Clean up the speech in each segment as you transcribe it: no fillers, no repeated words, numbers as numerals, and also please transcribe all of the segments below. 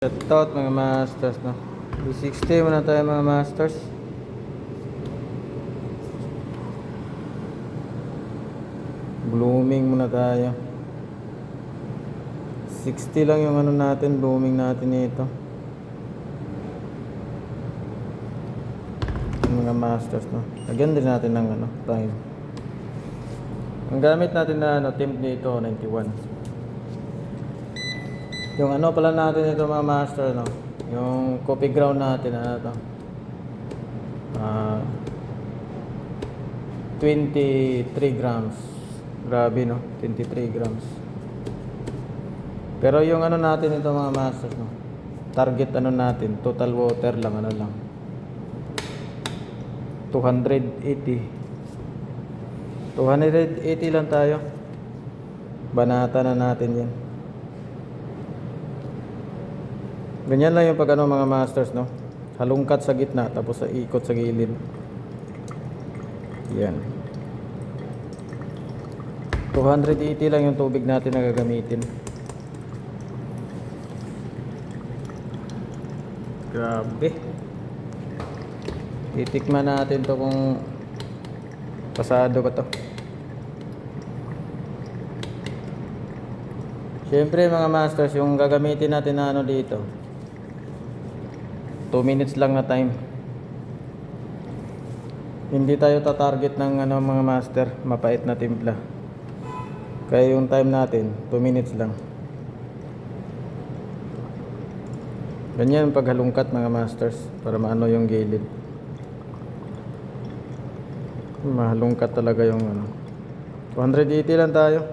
Shoutout mga masters no. B60 muna tayo mga masters. Blooming muna tayo. 60 lang yung ano natin, blooming natin ito. Mga masters no. Lagyan din natin ng ano, time. Ang gamit natin na ano, temp dito 91. Yung ano pala natin ito mga master no. Yung coffee ground natin ano to. 23 grams. Grabe no, 23 grams. Pero yung ano natin ito mga masters no. Target ano natin, total water lang ano lang. 280 lang tayo. Banata na natin yan. Ganyan lang yung pag ano mga masters no. Halungkat sa gitna tapos sa ikot sa gilid. Yan. 280 lang yung tubig natin na gagamitin. Grabe. Titikman natin to kung pasado ba to. Siyempre mga masters, yung gagamitin natin na ano dito 2 minutes lang na time. Hindi tayo tatarget ng ano mga master, mapait na timpla. Kaya yung time natin 2 minutes lang. Ganyan paghalungkat mga masters para maano yung gilid. Mahalungkat talaga yung ano. 280 lang tayo.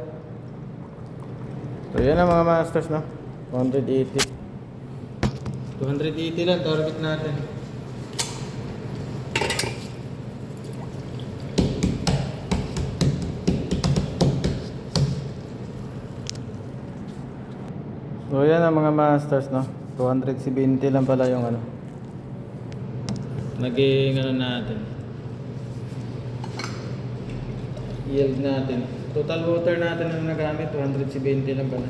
So yan ang mga masters no. 280 lang target natin. So yan ang mga masters no. 270 lang pala yung ano. Naging ano natin. Yield natin. Total water natin na nagamit 270 lang pala.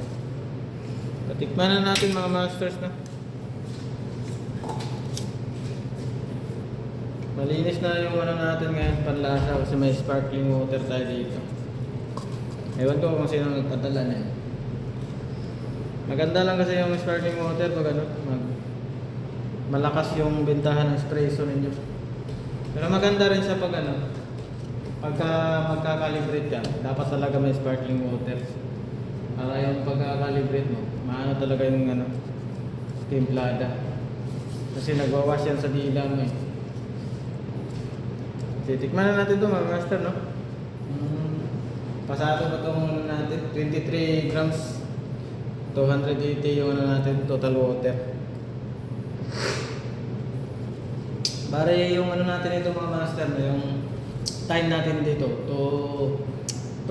Patikman na natin mga masters na. Malinis na yung ano natin ngayon, panlasa kasi may sparkling water tayo dito. Ewan ko kung sino nagpadala na. Maganda lang kasi yung sparkling water pag ano, malakas yung bentahan ng espresso ninyo. Pero maganda rin sa pag ano, pagka magka-calibrate ka, dapat talaga may sparkling water. Para yung pagka-calibrate mo, maano talaga yung ano, timplada. Kasi nagwawash yan sa dila mo eh. Titikman na natin ito mga master no. Pasado pa itong natin, 23 grams, 280 yung ano natin, total water. Bale yung ano natin ito mga master no, yung time natin dito to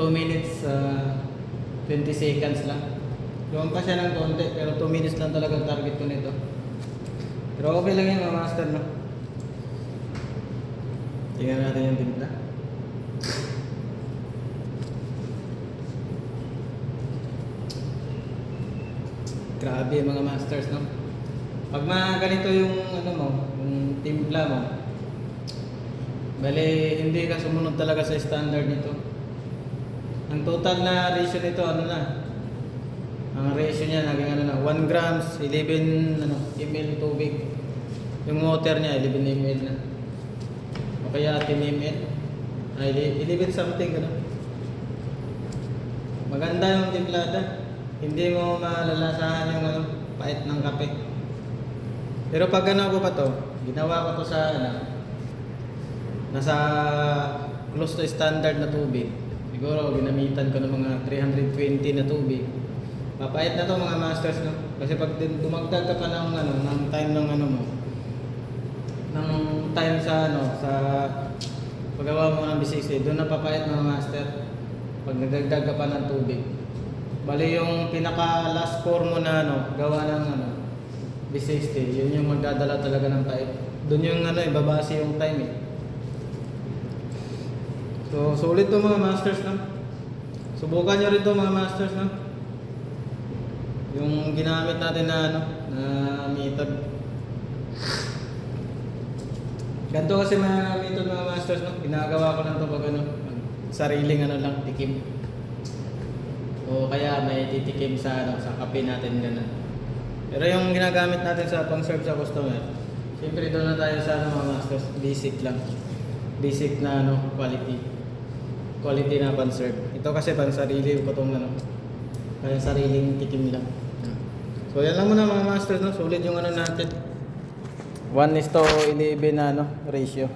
2 minutes 20 seconds lang. Yung pa siya ng konti pero 2 minutes lang talaga ang target ko nito. Pero okay lang yan mga master no. Tingnan natin yung timpla. Grabe mga masters no. Pag ganito yung ano mo, yung timpla mo, bale hindi ka sumunod talaga sa standard nito. Ang total na ratio nito ano na? Ang ratio niya naging ano na 1 grams 11 ml tubig. Yung water niya 11 ml na. O kaya 10 ml. Ay 11 something gano'n. Maganda yung timplada. Hindi mo malalasahan yung ano, pait ng kape. Pero pag ano ko pa to, ginawa ko to sa ano, nasa close to standard na tubig. Siguro ginamitan ko ng mga 320 na tubig. Papait na to mga masters no. Kasi pag dumagdag ka pa ng ano, ng time ng ano mo, ng time sa ano, sa paggawa mo ng B60, doon na papait mga master. Pag nagdagdag ka pa ng tubig. Bali yung pinaka last pour mo na ano, gawa ng ano, B60, yun yung magdadala talaga ng pait. Doon yung ano, ibabase yung time eh. So, sulit to mga masters no. Subukan nyo rin to mga masters no. Yung ginamit natin na ano, na method. Ganito kasi mga method mga masters, no? Ginagawa ko lang to pag ano, sariling ano lang, tikim. O kaya may titikim sa ano, sa kape natin ganun. Pero yung ginagamit natin sa pang-serve sa customer, siyempre doon na tayo sa ano mga masters, basic lang. Basic na ano, quality. Quality na pang-serve. Ito kasi pang-sarili ko tong ano, kaya sariling tikim lang. So yan lang muna mga masters, no? Sulit yung ano natin. 1:11 na ano, ratio.